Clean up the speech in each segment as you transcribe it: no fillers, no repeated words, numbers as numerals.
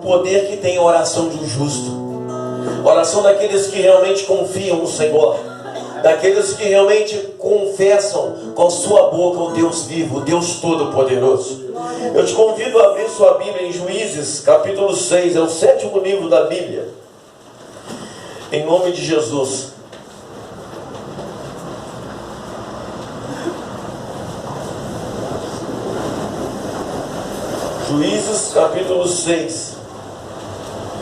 poder que tem a oração de um justo. Oração daqueles que realmente confiam no Senhor, daqueles que realmente confessam com sua boca o Deus vivo, o Deus Todo-Poderoso. Eu te convido a abrir sua Bíblia em Juízes, capítulo 6, é o 7º livro da Bíblia. Em nome de Jesus. Juízes, capítulo 6,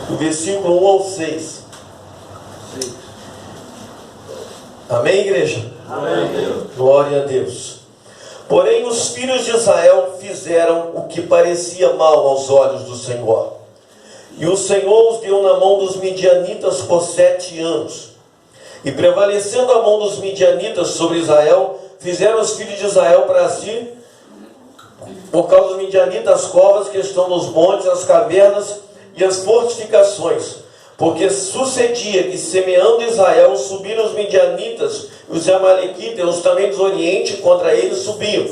do versículo 1 ao 6. Amém, igreja? Amém, Deus. Glória a Deus. Porém, os filhos de Israel fizeram o que parecia mal aos olhos do Senhor. E o Senhor os deu na mão dos midianitas por 7 anos. E prevalecendo a mão dos midianitas sobre Israel, fizeram os filhos de Israel para si, por causa dos midianitas, as covas que estão nos montes, as cavernas e as fortificações. Porque sucedia que, semeando Israel, subiram os midianitas, os amalequitas, os também do oriente, contra eles subiam.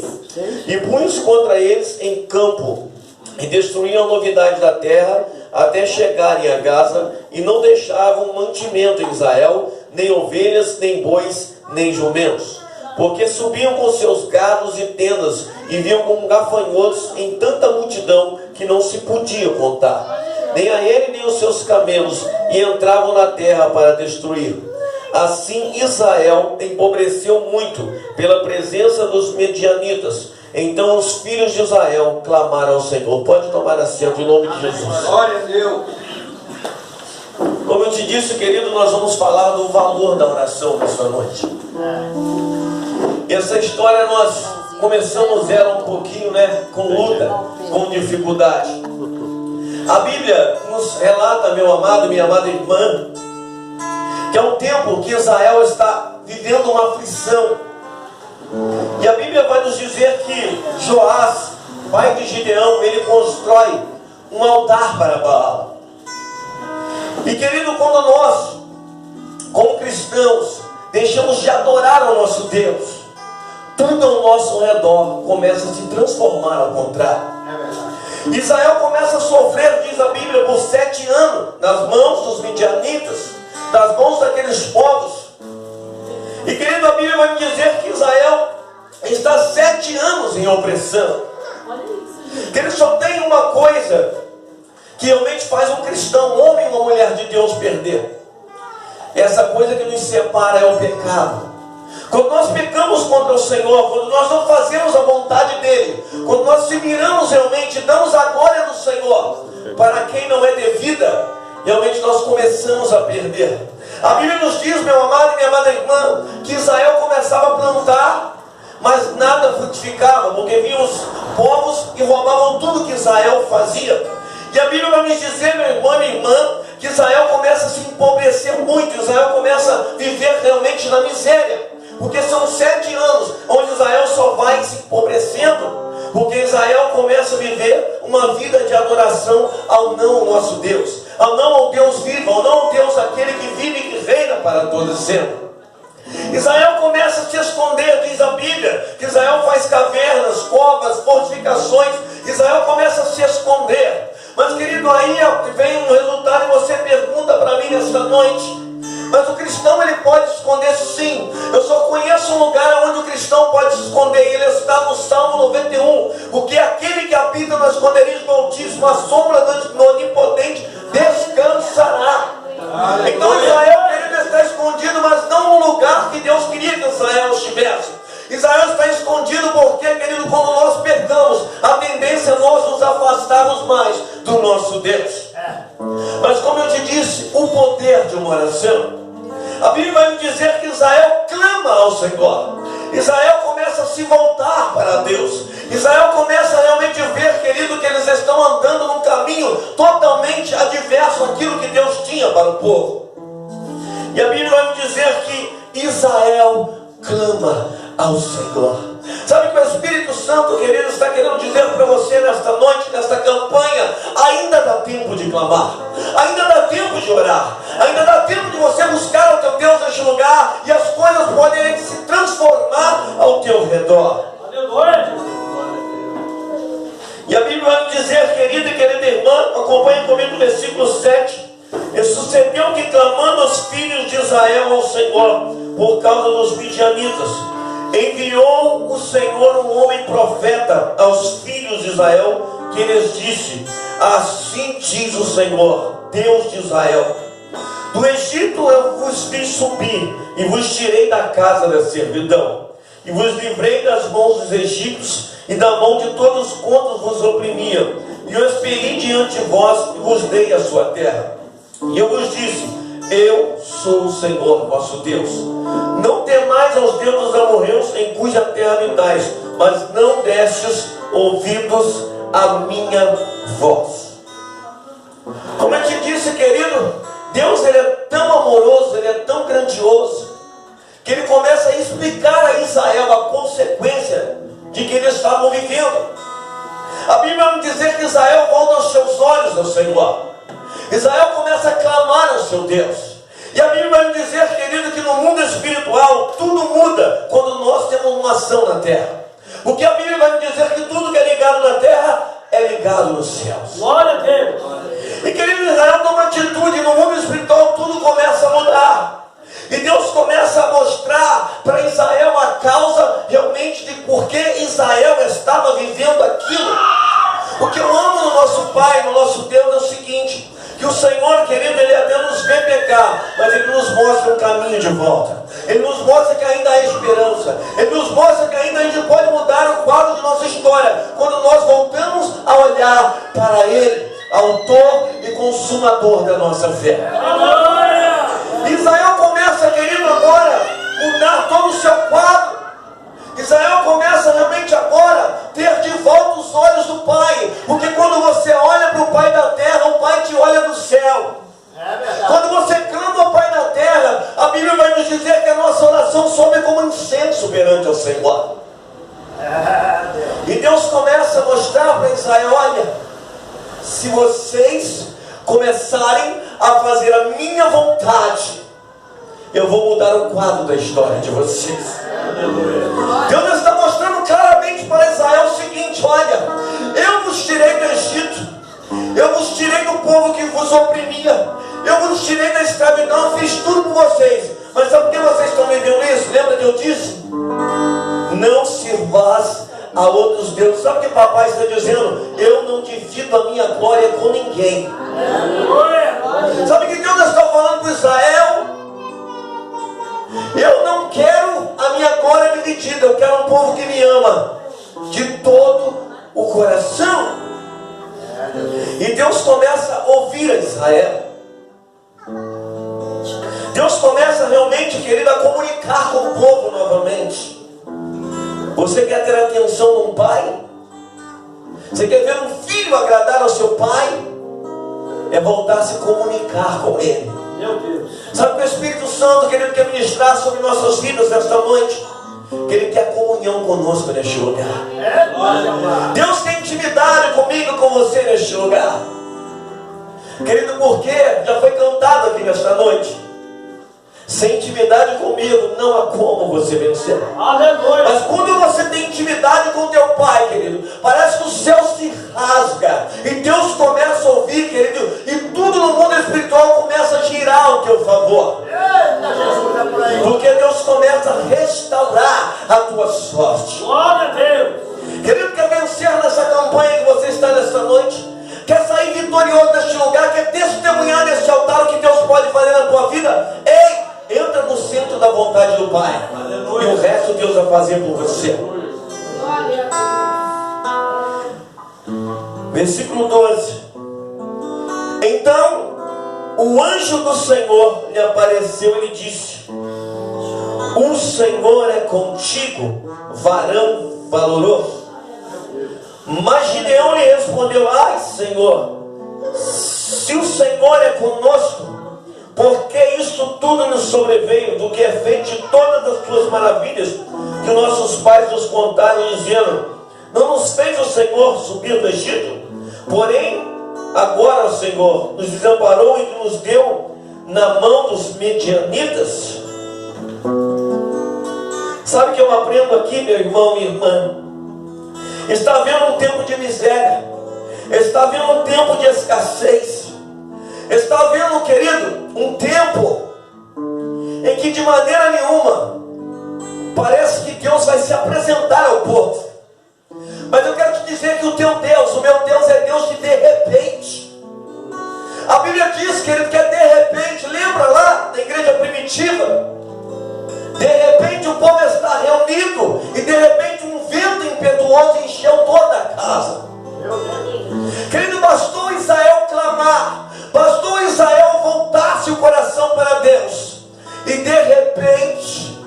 E punham-se contra eles em campo, e destruíam a novidade da terra, até chegarem a Gaza, e não deixavam mantimento em Israel, nem ovelhas, nem bois, nem jumentos. Porque subiam com seus gados e tendas, e vinham como gafanhotos em tanta multidão, que não se podia contar. Nem a ele nem os seus camelos, e entravam na terra para destruir. Assim Israel empobreceu muito pela presença dos medianitas. Então os filhos de Israel clamaram ao Senhor. Pode tomar assento em nome de Jesus. Glória a Deus. Como eu te disse, querido, nós vamos falar do valor da oração nesta noite. Essa história nós começamos ela um pouquinho, com luta, com dificuldade. A Bíblia nos relata, meu amado e minha amada irmã, que é um tempo que Israel está vivendo uma aflição. E a Bíblia vai nos dizer que Joás, pai de Gideão, ele constrói um altar para Baal. E querido, quando nós, como cristãos, deixamos de adorar ao nosso Deus, tudo ao nosso redor começa a se transformar ao contrário. Israel começa a sofrer, diz a Bíblia, por 7 anos, nas mãos dos midianitas, das mãos daqueles povos. E querido, a Bíblia vai me dizer que Israel está 7 anos em opressão. Que ele só tem uma coisa que realmente faz um cristão, um homem e uma mulher de Deus perder. Essa coisa que nos separa é o pecado. Quando nós pecamos contra o Senhor, quando nós não fazemos a vontade dEle, quando nós se miramos realmente, damos a glória do Senhor para quem não é devida, realmente nós começamos a perder. A Bíblia nos diz, meu amado e minha amada irmã, que Israel começava a plantar, mas nada frutificava, porque vinham os povos e roubavam tudo que Israel fazia. E a Bíblia vai nos dizer, meu irmão e minha irmã, que Israel começa a se empobrecer muito, Israel começa a viver realmente na miséria. Porque são 7 anos onde Israel só vai se empobrecendo, porque Israel começa a viver uma vida de adoração ao não nosso Deus, ao não ao Deus vivo, ao não ao Deus aquele que vive e que reina para todo sempre. Israel começa a se esconder, diz a Bíblia, que Israel faz cavernas, covas, fortificações. Israel começa a se esconder. Mas querido, aí vem um resultado e você pergunta para mim nesta noite: mas o cristão ele pode se esconder? Sim. Eu só conheço um lugar onde o cristão pode se esconder, e ele está no Salmo 91. Porque aquele que habita no esconderijo do Altíssimo, a sombra do Onipotente descansará. Então Israel, querido, está escondido, mas não no lugar que Deus queria que Israel estivesse. Israel está escondido porque, querido, quando nós pecamos, a tendência é nós nos afastarmos mais do nosso Deus. Mas como eu te disse, o poder de uma oração, a Bíblia vai me dizer que Israel clama ao Senhor. Israel começa a se voltar para Deus. Israel começa a realmente ver, querido, que eles estão andando num caminho totalmente adverso àquilo que Deus tinha para o povo. E a Bíblia vai me dizer que Israel clama ao Senhor. Sabe que o Espírito Santo, querido, está querendo dizer para você nesta noite, nesta campanha: ainda dá tempo de clamar, ainda dá tempo de orar, ainda dá tempo de você buscar o teu Deus neste lugar, e as coisas podem se transformar ao teu redor. E a Bíblia vai me dizer, querida e querida irmã, acompanhe comigo o versículo 7. E sucedeu que, clamando os filhos de Israel ao Senhor por causa dos midianitas, enviou o Senhor um homem profeta aos filhos de Israel, que lhes disse: assim diz o Senhor, Deus de Israel: do Egito eu vos fiz subir e vos tirei da casa da servidão, e vos livrei das mãos dos egípcios e da mão de todos quantos vos oprimiam, e os expeli diante de vós e vos dei a sua terra. E eu vos disse: eu sou o Senhor vosso Deus. Não temais aos deuses amorreus em cuja terra habitais, mas não destes ouvidos à minha voz. Como eu te disse, querido, Deus, ele é tão amoroso, ele é tão grandioso, que ele começa a explicar a Israel a consequência de que eles estavam vivendo. A Bíblia vai dizer que Israel volta os seus olhos ao Senhor. Israel começa a clamar ao seu Deus. E a Bíblia vai dizer, querido, que no mundo espiritual tudo muda quando nós temos uma ação na terra. Porque a Bíblia vai dizer que tudo que é ligado na terra é ligado nos céus. Glória a Deus. E querido, Israel toma atitude, no mundo espiritual tudo começa a mudar. E Deus começa a mostrar para Israel a causa realmente de por que Israel estava vivendo aquilo. O que eu amo no nosso Pai, no nosso Deus, é o seguinte: que o Senhor, querido, ele até nos vê pecar, mas ele nos mostra um caminho de volta. Ele nos mostra que ainda há esperança. Ele nos mostra que ainda a gente pode mudar o quadro de nossa história, quando nós voltamos a olhar para Ele, autor e consumador da nossa fé. Israel começa, querido, agora mudar todo o seu quadro. Israel começa realmente agora a ter de volta os olhos do Pai. Porque quando você olha para o Pai da terra, o Pai te olha do céu. Quando você clama ao Pai da terra, a Bíblia vai nos dizer que a nossa oração sobe como incenso perante o Senhor. E Deus começa a mostrar para Israel: olha, se vocês começarem a fazer a minha vontade, eu vou mudar o quadro da história de vocês. Deus está mostrando claramente para Israel o seguinte: olha, eu vos tirei do Egito, eu vos tirei do povo que vos oprimia, eu vos tirei da escravidão, eu fiz tudo por vocês. Mas sabe por que vocês estão vivendo isso? Lembra que eu disse? Não sirvas a outros deuses. Sabe o que papai está dizendo? Eu não divido a minha glória com ninguém. Sabe o que Deus está falando para Israel? Eu não quero a minha glória dividida. Eu quero um povo que me ama de todo o coração. E Deus começa a ouvir a Israel. Deus começa realmente, querido, a comunicar com o povo novamente. Você quer ter a atenção de um pai? Você quer ver um filho agradar ao seu pai? É voltar a se comunicar com ele. Meu Deus. Sabe que o Espírito Santo, querido, quer ministrar sobre nossas vidas nesta noite? Que ele quer comunhão conosco neste lugar. Deus tem intimidade comigo, com você neste lugar. Querido, porque já foi cantado aqui nesta noite: sem intimidade comigo não há como você vencer. Aleluia. Mas quando você tem intimidade com teu Pai, querido, parece que o céu se rasga e Deus começa a ouvir, querido, e tudo no mundo espiritual começa a girar ao teu favor. Porque Deus começa a restaurar a tua sorte. Glória a Deus. Querido, quer vencer nessa campanha que você está nesta noite? Quer sair vitorioso deste lugar? Quer testemunhar neste altar o que Deus pode fazer na tua vida? Ei, entra no centro da vontade do Pai. Aleluia. E o resto Deus vai fazer por você. Glória. Versículo 12. Então o anjo do Senhor lhe apareceu e lhe disse: o Senhor é contigo, varão valoroso. Mas Gideão lhe respondeu: ai, Senhor, se o Senhor é conosco, por que isso tudo nos sobreveio, do que é feito de todas as tuas maravilhas que nossos pais nos contaram, dizendo: não nos fez o Senhor subir do Egito? Porém, agora o Senhor nos desamparou e nos deu na mão dos medianitas. Sabe o que eu aprendo aqui, meu irmão, minha irmã? está havendo um tempo de miséria, está havendo um tempo de escassez, está havendo, querido, um tempo em que de maneira nenhuma parece que Deus vai se apresentar ao povo. Mas eu quero te dizer que o teu Deus, o meu Deus, é Deus de repente. A Bíblia diz, querido, que é de repente. Lembra lá da igreja primitiva? De repente o povo está reunido e de repente um vento impetuoso encheu toda a casa. Querido, bastou Israel clamar, bastou Israel voltar-se o coração para Deus, e de repente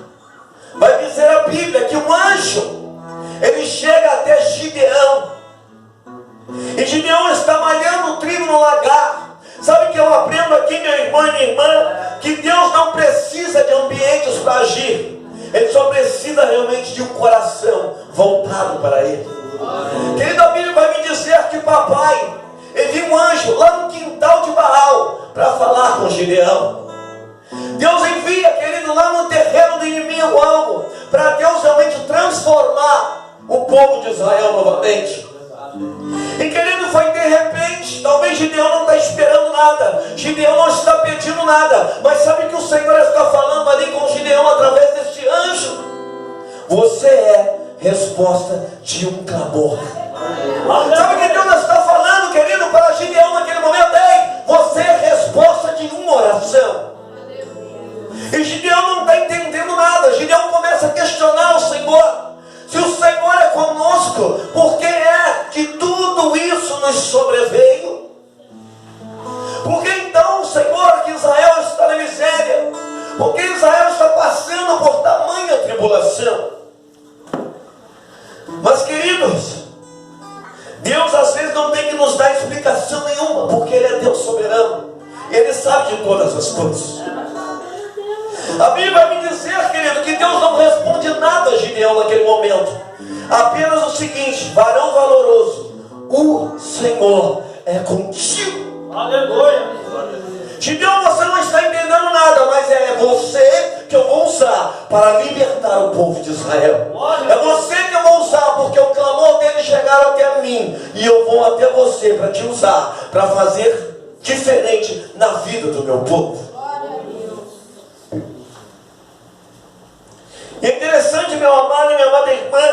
vai dizer a Bíblia que um anjo, ele chega até Gideão, e Gideão está malhando o trigo no lagar. Sabe o que eu aprendo aqui, meu irmão e minha irmã? Que Deus não precisa de ambientes para agir, Ele só precisa realmente de um coração voltado para Ele. Querido, a Bíblia vai me dizer que papai envia um anjo lá no quintal de Baal para falar com Gideão. Deus envia, querido, lá no terreno do inimigo algo, para Deus realmente transformar o povo de Israel novamente. E querido, foi de repente. Talvez Gideão não está esperando nada, Gideão não está pedindo nada, mas sabe que o Senhor está falando ali com Gideão através deste anjo? Você é resposta de um clamor. Sabe o que Deus está falando, querido, para Gideão naquele momento? Ei, você é resposta de uma oração. E Gideão não está entendendo nada. Gideão começa a questionar o Senhor. Se o Senhor é conosco, por que é que tudo isso nos sobreveio? Por que então, Senhor, que Israel está na miséria? Por que Israel está passando por tamanha tribulação? Mas, queridos, Deus às vezes não tem que nos dar explicação nenhuma, porque Ele é Deus soberano, Ele sabe de todas as coisas. A Bíblia vai me dizer, querido, que Deus não responde nada a Gideão naquele momento, apenas o seguinte: varão valoroso, o Senhor é contigo. Aleluia. Gideão, você não está entendendo nada, mas é você que eu vou usar para libertar o povo de Israel. É você que eu vou usar, porque o clamor dele chegaram até mim, e eu vou até você para te usar, para fazer diferente na vida do meu povo. E é interessante, meu amado e minha amada irmã,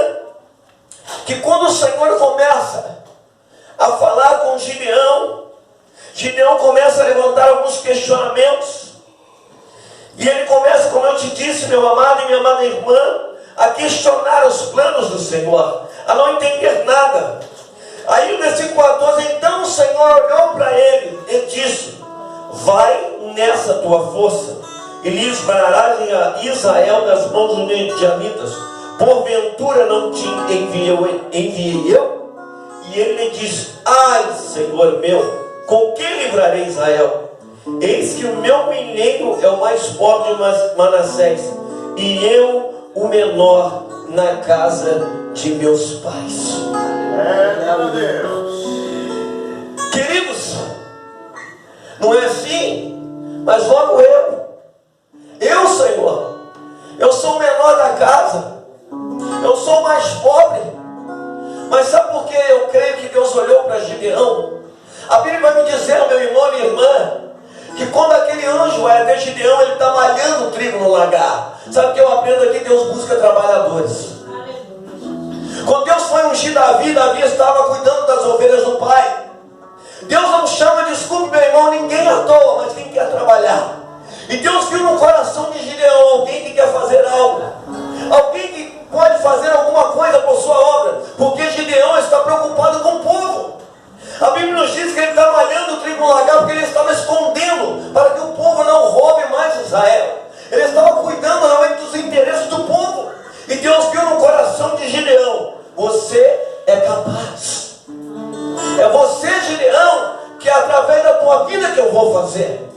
que quando o Senhor começa a falar com Gideão, Gideão começa a levantar alguns questionamentos, e ele começa, como eu te disse, meu amado e minha amada irmã, a questionar os planos do Senhor, a não entender nada. Aí no versículo 14, então o Senhor olhou para ele e disse: vai nessa tua força e livrarás a Israel das mãos dos medianitas. Porventura não te enviei eu? E ele lhe disse: ai, Senhor meu, com que livrarei Israel? Eis que o meu mineiro é o mais pobre de Manassés, e eu o menor na casa de meus pais. Meu Deus. Queridos, não é assim? Mas logo eu, Senhor, eu sou o menor da casa, eu sou o mais pobre. Mas sabe por que eu creio que Deus olhou para Gideão? A Bíblia vai me dizer, meu irmão e minha irmã, que quando aquele anjo é até Gideão, ele está malhando o trigo no lagar. Sabe o que eu aprendo aqui? Deus busca trabalhadores. Quando Deus foi ungir Davi, Davi estava cuidando das ovelhas do pai. Deus não chama, desculpe meu irmão, ninguém à toa, mas quem quer trabalhar. E Deus viu no coração de Gideão alguém que quer fazer algo, alguém que pode fazer alguma coisa por sua obra, porque Gideão está preocupado com o povo. A Bíblia nos diz que ele está malhando o trigo no lagar porque ele estava escondendo para que o povo não roube mais Israel. Ele estava cuidando realmente dos interesses do povo. E Deus viu no coração de Gideão: você é capaz. É você, Gideão, que é através da tua vida que eu vou fazer.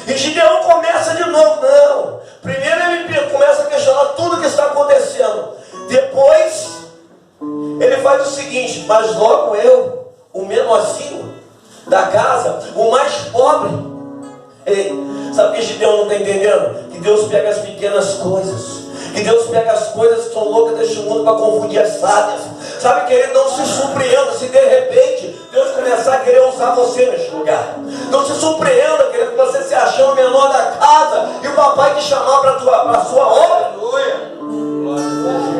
E Gideão começa de novo. Não, primeiro ele começa a questionar tudo o que está acontecendo. Depois ele faz o seguinte: mas logo eu, o menorzinho da casa, o mais pobre. Ei, sabe o que Gideão não está entendendo? Que Deus pega as pequenas coisas, que Deus pega as coisas que são loucas deste mundo para confundir as sábias. Sabe, querido, não se surpreenda se de repente Deus começar a querer usar você neste lugar. Não se surpreenda, querido, que você se achando o menor da casa e o papai te chamar para a sua obra.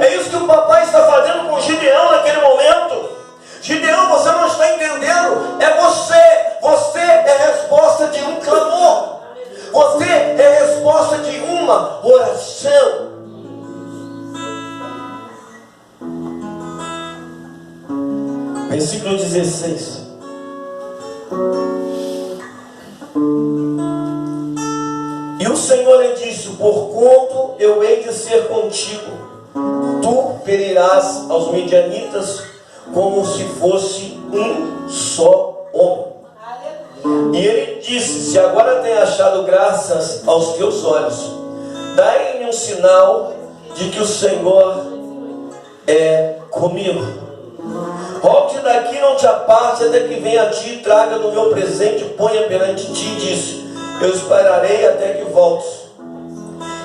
É isso que o papai está fazendo com Gideão naquele momento. Gideão, você não está entendendo. É você. Você é a resposta de um clamor. Você é a resposta de uma oração. Versículo 16. E o Senhor lhe disse: porquanto eu hei de ser contigo, tu ferirás aos midianitas como se fosse um só homem. E ele disse: se agora tenho achado graças aos teus olhos, dai-me um sinal de que o Senhor é comigo. Rogue daqui, não te aparte, até que venha a ti e traga do meu presente, ponha perante ti. E disse: eu esperarei até que voltes.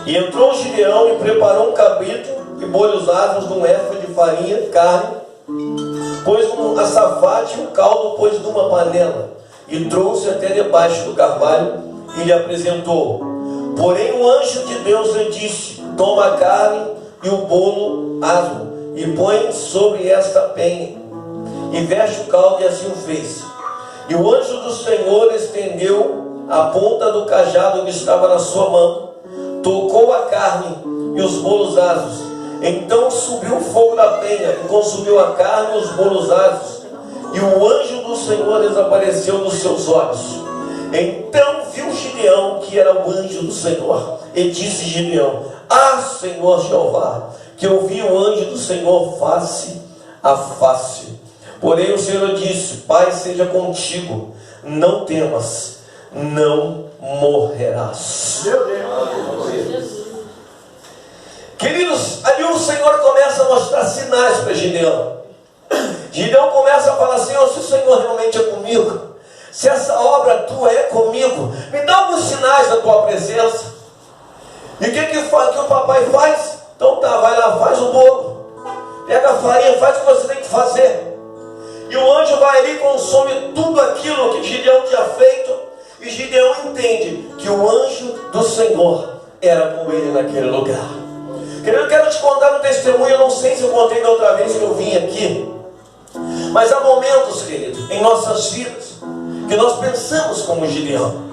E entrou Gideão e preparou um cabrito e bolhos os asmos de um efa de farinha, carne, pôs um açafate e um caldo, pôs numa panela, e trouxe até debaixo do carvalho e lhe apresentou. Porém o anjo de Deus lhe disse: toma a carne e o bolo asmo e põe sobre esta penha e veste o caldo, e assim o fez. E o anjo do Senhor estendeu a ponta do cajado que estava na sua mão, tocou a carne e os bolos asmos. Então subiu o fogo da penha e consumiu a carne e os bolos asmos, e o anjo do Senhor desapareceu dos seus olhos. Então viu Gideão que era o anjo do Senhor, e disse Gideão: ah, Senhor Jeová, que eu vi o anjo do Senhor face a face. Porém o Senhor disse: Pai seja contigo, não temas, não morrerás. Meu Deus. Queridos, ali o Senhor começa a mostrar sinais para Gideão. Gideão começa a falar: Senhor, se o Senhor realmente é comigo, se essa obra tua é comigo, me dá alguns sinais da tua presença. E o que o papai faz? Então tá, vai lá, faz o bolo, pega a farinha, faz o que você tem que fazer. E o anjo vai ali e consome tudo aquilo que Gideão tinha feito. E Gideão entende que o anjo do Senhor era com ele naquele lugar. Querido, eu quero te contar um testemunho. Eu não sei se eu contei da outra vez que eu vim aqui, mas há momentos, querido, em nossas vidas que nós pensamos como Gideão.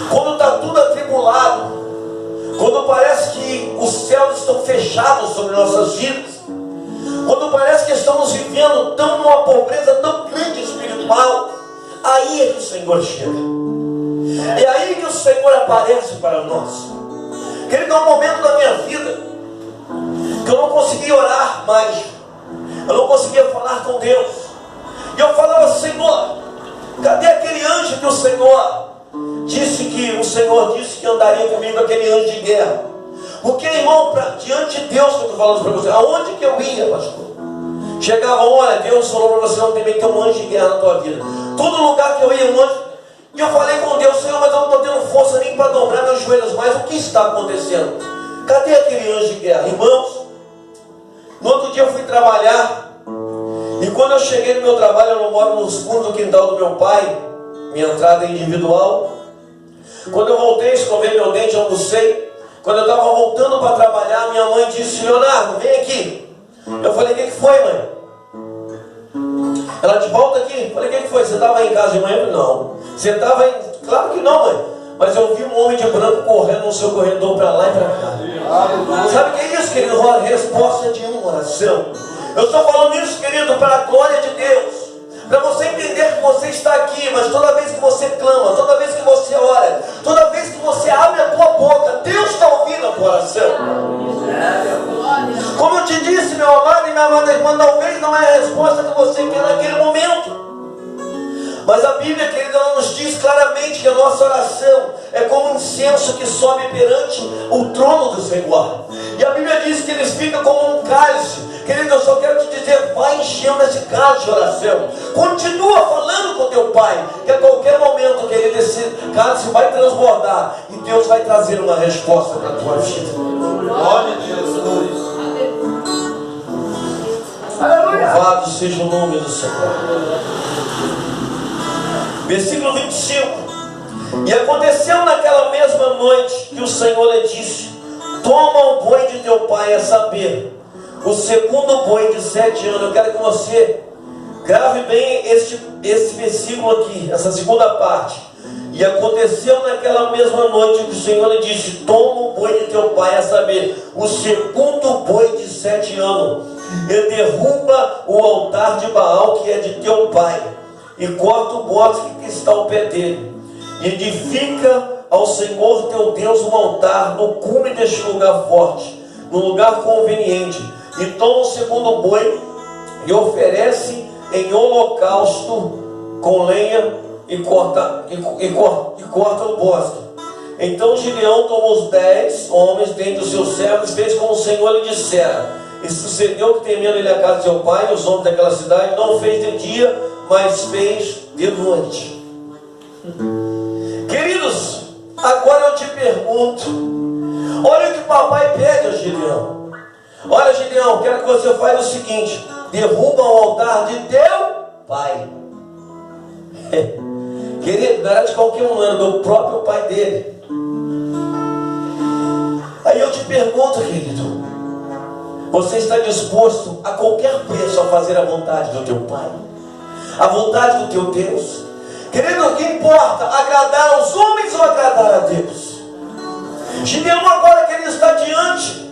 Quando está tudo atribulado, quando parece que os céus estão fechados sobre nossas vidas, quando parece que estamos vivendo numa pobreza tão grande espiritual, aí é que o Senhor chega. É aí que o Senhor aparece para nós. Querido, é um momento da minha vida que eu não conseguia orar mais, eu não conseguia falar com Deus. E eu falava: Senhor, cadê aquele anjo que o Senhor disse que andaria comigo, aquele anjo de guerra? Porque, irmão, diante de Deus que eu estou falando para você, aonde que eu ia, pastor? Chegava: olha, Deus falou para você não tem um anjo de guerra na tua vida. Todo lugar que eu ia, um anjo. E eu falei com Deus: Senhor, mas eu não estou tendo força nem para dobrar meus joelhos mais. O que está acontecendo? Cadê aquele anjo de guerra? Irmãos, no outro dia eu fui trabalhar, e quando eu cheguei no meu trabalho, eu não moro nos fundos do quintal do meu pai, minha entrada é individual. Quando eu voltei, escovei meu dente, almocei. Quando eu estava voltando para trabalhar, minha mãe disse: Leonardo, vem aqui. Eu falei: o que foi, mãe? Ela: de volta aqui. Eu falei: o que foi? Você estava em casa de manhã? Eu falei: não. Você estava em... Claro que não, mãe. Mas eu vi um homem de branco correndo no seu corredor para lá e para cá. Sabe o que é isso, querido? A resposta de uma oração. Eu estou falando isso, querido, para a glória de Deus, para você entender que você está aqui. Mas toda vez que você clama, toda vez que você ora, toda vez que você abre a tua boca, Deus está ouvindo a tua oração. Como eu te disse, meu amado e minha amada irmã, talvez não é a resposta que você quer naquele momento, mas a Bíblia, querida, ela nos diz claramente que a nossa oração é como um incenso que sobe perante o trono do Senhor. E a Bíblia diz que eles ficam como um cálice. Querido, eu só quero te dizer: vai enchendo esse cálice de oração. Continua falando com teu Pai, que a qualquer momento, querido, esse cálice vai transbordar e Deus vai trazer uma resposta para a tua vida. Glória a Deus. Louvado seja o nome do Senhor. Versículo 25. E aconteceu naquela mesma noite que o Senhor lhe disse: toma o boi de teu pai, a saber, o segundo boi de 7 anos. Eu quero que você grave bem esse versículo aqui, essa segunda parte. E aconteceu naquela mesma noite que o Senhor lhe disse: toma o boi de teu pai, a saber, o segundo boi de 7 anos, e derruba o altar de Baal que é de teu pai, e corta o bosque que está ao pé dele, e edifica ao Senhor teu Deus um altar no cume deste lugar forte, no lugar conveniente, e toma o segundo boi e oferece em holocausto com lenha e corta o bosque. Então Gideão tomou os 10 homens dentre os seus servos e fez como o Senhor lhe dissera. E sucedeu que, temendo ele a casa de seu pai e os homens daquela cidade, não fez de dia, mas fez de noite. Queridos, agora eu te pergunto, olha o que o papai pede a Gideão. Olha, Gideão, quero que você faça o seguinte: derruba o altar de teu pai. Querido, não era de qualquer um, era do próprio pai dele. Aí eu te pergunto, querido, você está disposto a qualquer preço a fazer a vontade do teu pai? A vontade do teu Deus? Querido, o que importa? Agradar aos homens ou agradar a Deus? Gideão, agora que ele está diante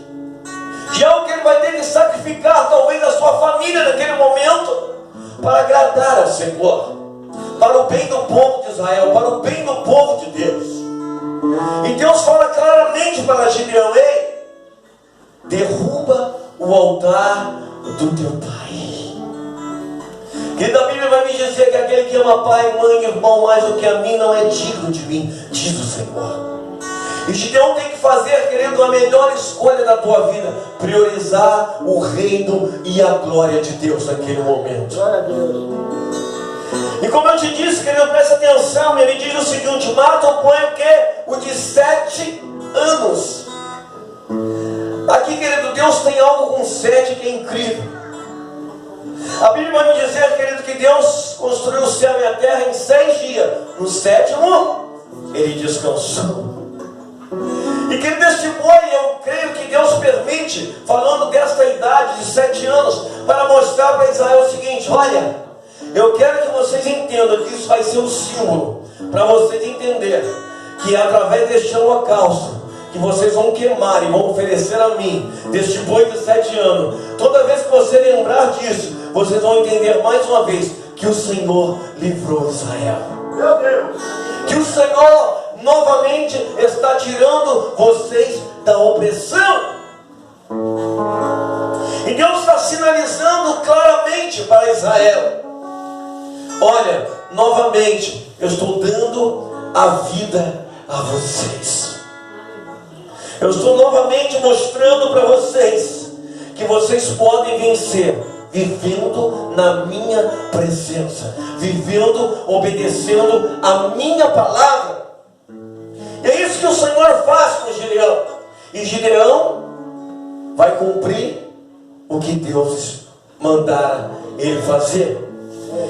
de algo que ele vai ter que sacrificar, talvez a sua família naquele momento, para agradar ao Senhor, para o bem do povo de Israel, para o bem do povo de Deus. E Deus fala claramente para Gideão: ei, derruba o altar do teu pai. Querida, a Bíblia vai me dizer que aquele que ama pai, mãe, irmão mais do que a mim não é digno de mim, diz o Senhor. E Gideão tem que fazer, querido, a melhor escolha da tua vida: priorizar o reino e a glória de Deus naquele momento. Glória a Deus. E como eu te disse, querido, presta atenção, ele diz o seguinte: mata o boi, o quê? O de 7 anos. Aqui, querido, Deus tem algo com 7 que é incrível. A Bíblia vai me dizer, querido, que Deus construiu o céu e a terra em 6 dias. No 7º, ele descansou. E querido, este boi, eu creio que Deus permite, falando desta idade de 7 anos, para mostrar para Israel o seguinte: olha, eu quero que vocês entendam que isso vai ser um símbolo, para vocês entenderem que é através deste holocausto que vocês vão queimar e vão oferecer a mim, deste boi de 7 anos, toda vez que você lembrar disso, vocês vão entender mais uma vez que o Senhor livrou Israel. Meu Deus. Que o Senhor novamente está tirando vocês da opressão. E Deus está sinalizando claramente para Israel: olha, novamente eu estou dando a vida a vocês. Eu estou novamente mostrando para vocês que vocês podem vencer vivendo na minha presença, vivendo, obedecendo a minha palavra. E é isso que o Senhor faz com Gideão. E Gideão vai cumprir o que Deus mandara ele fazer.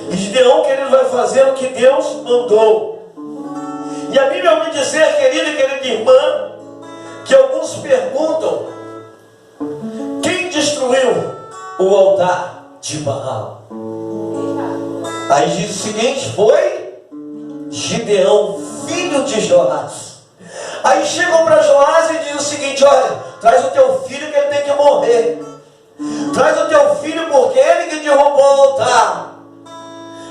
E Gideão, querido, vai fazer o que Deus mandou. E a Bíblia vai me dizer, querido e querida irmã, que alguns perguntam: quem destruiu o altar de Baal? Aí diz o seguinte: foi Gideão, filho de Joás. Aí chegam para Joás e diz o seguinte: olha, traz o teu filho que ele tem que morrer. Traz o teu filho porque ele que derrubou o altar.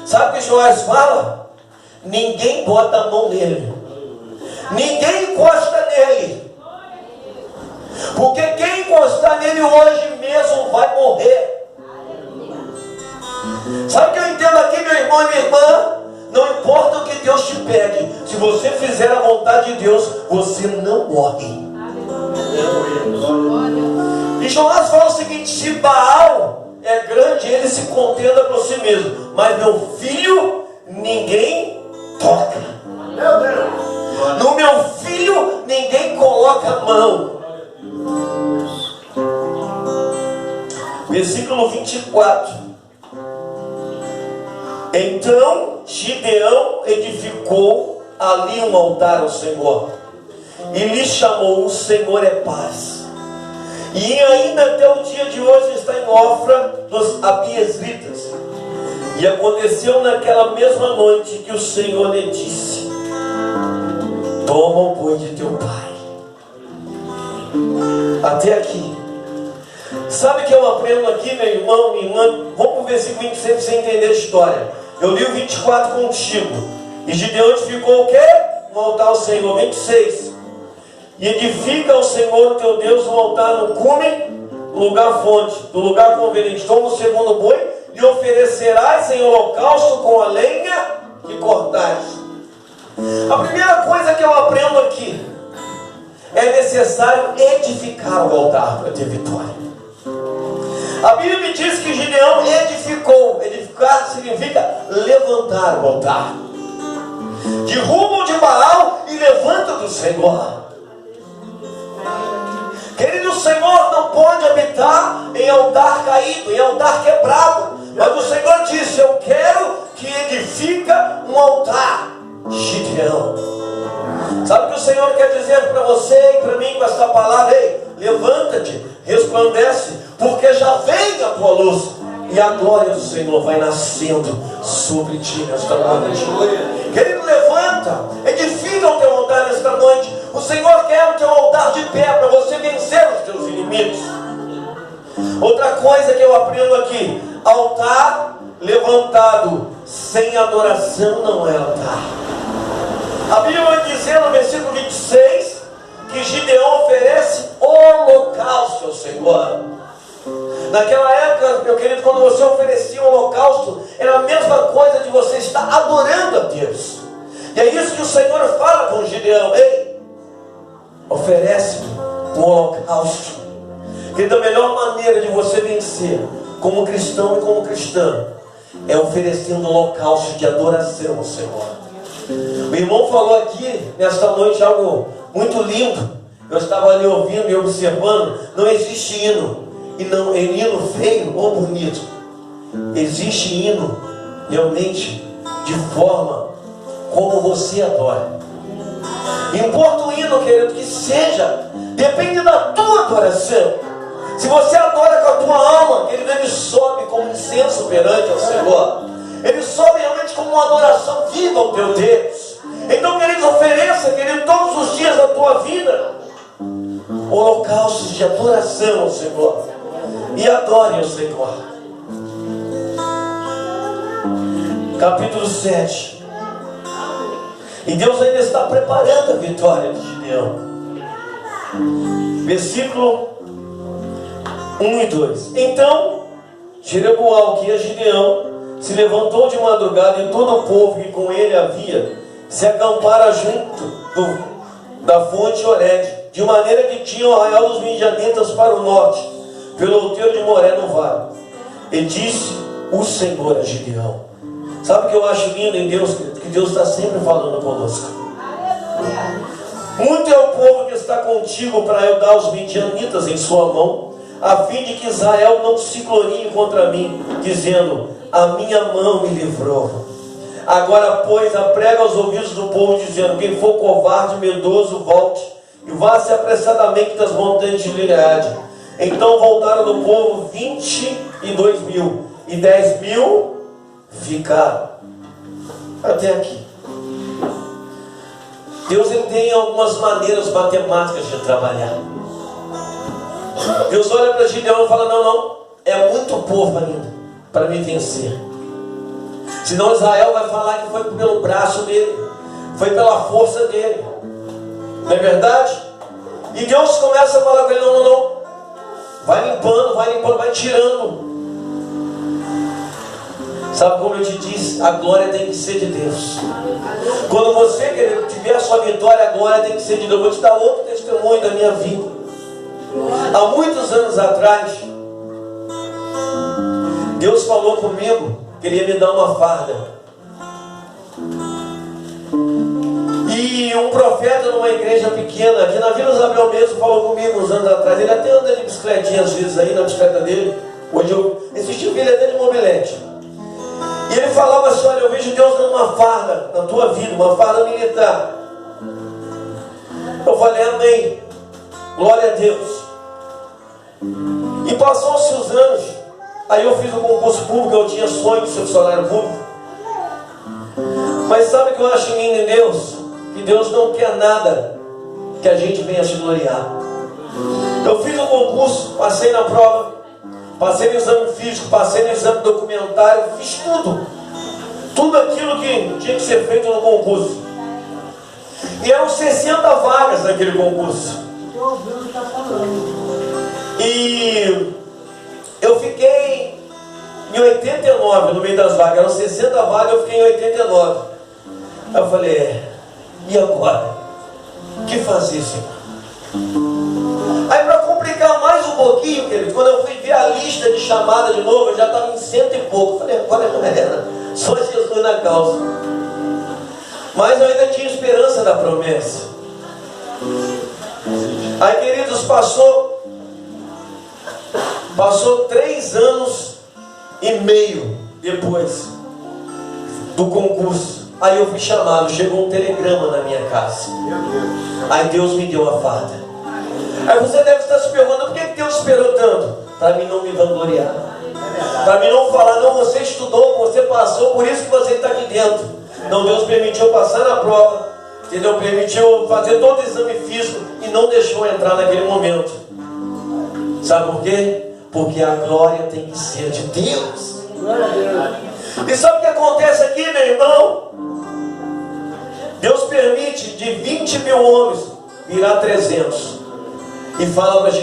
Sabe o que Joás fala? Ninguém bota a mão nele, ninguém encosta nele, porque quem encostar nele hoje mesmo vai morrer. Sabe o que eu entendo aqui, meu irmão e minha irmã? Não importa o que Deus te pede, se você fizer a vontade de Deus, você não morre. E Joás fala o seguinte: se Baal é grande, ele se contenda por si mesmo, mas meu filho ninguém toca. Meu Deus. No meu filho ninguém coloca a mão. Versículo versículo 24. Então Gideão edificou ali um altar ao Senhor, e lhe chamou: o Senhor é paz. E ainda até o dia de hoje está em Ofra dos Abiezritas. E aconteceu naquela mesma noite que o Senhor lhe disse: toma o boi de teu pai. Até aqui. Sabe o que eu aprendo aqui, meu irmão, minha irmã? Vamos para o versículo 26 para você entender a história. Eu li o 24 contigo. E Gideão edificou o quê? Um altar ao Senhor. 26. E edifica ao Senhor teu Deus um altar no cume, lugar fonte, do lugar conveniente. Toma o segundo boi, lhe oferecerás em holocausto com a lenha que cortares. A primeira coisa que eu aprendo aqui: é necessário edificar o altar para ter vitória. A Bíblia me diz que Gideão edificou. Edificar significa levantar o altar. Derruba o de Baal e levanta do Senhor. Querido, o Senhor não pode habitar em altar caído, em altar quebrado. Mas o Senhor disse: eu quero que edifica um altar. Gideão. Sabe o que o Senhor quer dizer para você e para mim com esta palavra? Ei, levanta-te, resplandece, porque já vem a tua luz, e a glória do Senhor vai nascendo sobre ti nesta noite. Querido, levanta, edifica o teu altar nesta noite. O Senhor quer o teu altar de pé para você vencer os teus inimigos. Outra coisa que eu aprendo aqui: altar levantado sem adoração não é altar. A Bíblia vai dizer no versículo 26 que Gideão oferece holocausto ao Senhor. Naquela época, meu querido, quando você oferecia um holocausto, era a mesma coisa de você estar adorando a Deus. E é isso que o Senhor fala com Gideão: ei, oferece-me um holocausto. Querido, a melhor maneira de você vencer como cristão e como cristã é oferecendo um holocausto de adoração ao Senhor. O irmão falou aqui nesta noite algo muito lindo. Eu estava ali ouvindo e observando. Não existe hino, e não é hino feio ou bonito. Existe hino realmente de forma como você adora. Importa o hino, querido, que seja, depende da tua adoração. Se você adora com a tua alma, querido, ele sobe como incenso perante ao Senhor. Ele sobe realmente como uma adoração viva ao teu Deus. Então, queridos, ofereça, querido, todos os dias da tua vida holocaustos de adoração ao Senhor. E adore ao Senhor. Capítulo 7. E Deus ainda está preparando a vitória de Gideão. Versículo 1 e 2. Então Jeroboão, que é Gideão, se levantou de madrugada, e todo o povo que com ele havia se acampara junto da fonte Oreb, de maneira que tinha o arraial dos midianitas para o norte, pelo outeiro de Moré no vale. E disse o Senhor a Gideão. Sabe o que eu acho lindo em Deus? Que Deus está sempre falando conosco. Muito é o povo que está contigo para eu dar os midianitas em sua mão, a fim de que Israel não se glorie contra mim, dizendo: a minha mão me livrou. Agora, pois, aprega aos ouvidos do povo, dizendo: quem for covarde, medroso, volte, e vá-se apressadamente das montanhas de Gileade. Então voltaram do povo 22.000, e 10.000 ficaram. Até aqui. Deus, ele tem algumas maneiras matemáticas de trabalhar. Deus olha para Gideão e fala: não, é muito povo ainda para me vencer. Senão Israel vai falar que foi pelo braço dele, foi pela força dele. Não é verdade? E Deus começa a falar com ele: não. Vai limpando, vai tirando. Sabe como eu te disse? A glória tem que ser de Deus. Quando você, querido, tiver a sua vitória, a glória tem que ser de Deus. Eu vou te dar outro testemunho da minha vida. Há muitos anos atrás, Deus falou comigo que Ele ia me dar uma farda. E um profeta numa igreja pequena, aqui na Vila Isabel mesmo, falou comigo uns anos atrás. Ele até anda de bicicletinha às vezes aí, na bicicleta dele. Hoje eu assisti o vídeo até de Mobilete. E ele falava assim: olha, eu vejo Deus dando uma farda na tua vida, uma farda militar. Eu falei: amém, glória a Deus. E passou-se os anos. Aí eu fiz o concurso público, eu tinha sonho de ser funcionário público. Mas sabe o que eu acho lindo em Deus? Que Deus não quer nada que a gente venha se gloriar. Eu fiz o concurso, passei na prova, passei no exame físico, passei no exame documentário, fiz tudo. Tudo aquilo que tinha que ser feito no concurso. E eram 60 vagas naquele concurso. E eu fiquei em 89 no meio das vagas. Eram 60 vagas, eu fiquei em 89. Aí eu falei: e agora? O que fazer, Senhor? Aí, para complicar mais um pouquinho, querido, quando eu fui ver a lista de chamada de novo, eu já estava em 100 e pouco. Eu falei: agora não era, só Jesus na causa. Mas eu ainda tinha esperança da promessa. Aí, queridos, passou 3 anos e meio depois do concurso. Aí eu fui chamado, chegou um telegrama na minha casa. Aí Deus me deu a farda. Aí você deve estar se perguntando: por que Deus esperou tanto? Para mim não me vangloriar, para mim não falar: não, você estudou, você passou, por isso que você está aqui dentro. Não, Deus permitiu passar na prova, entendeu? Permitiu fazer todo o exame físico e não deixou entrar naquele momento. Sabe por quê? Porque a glória tem que ser de Deus. E sabe o que acontece aqui, meu irmão? Deus permite de 20 mil homens virar 300. E fala para a gente: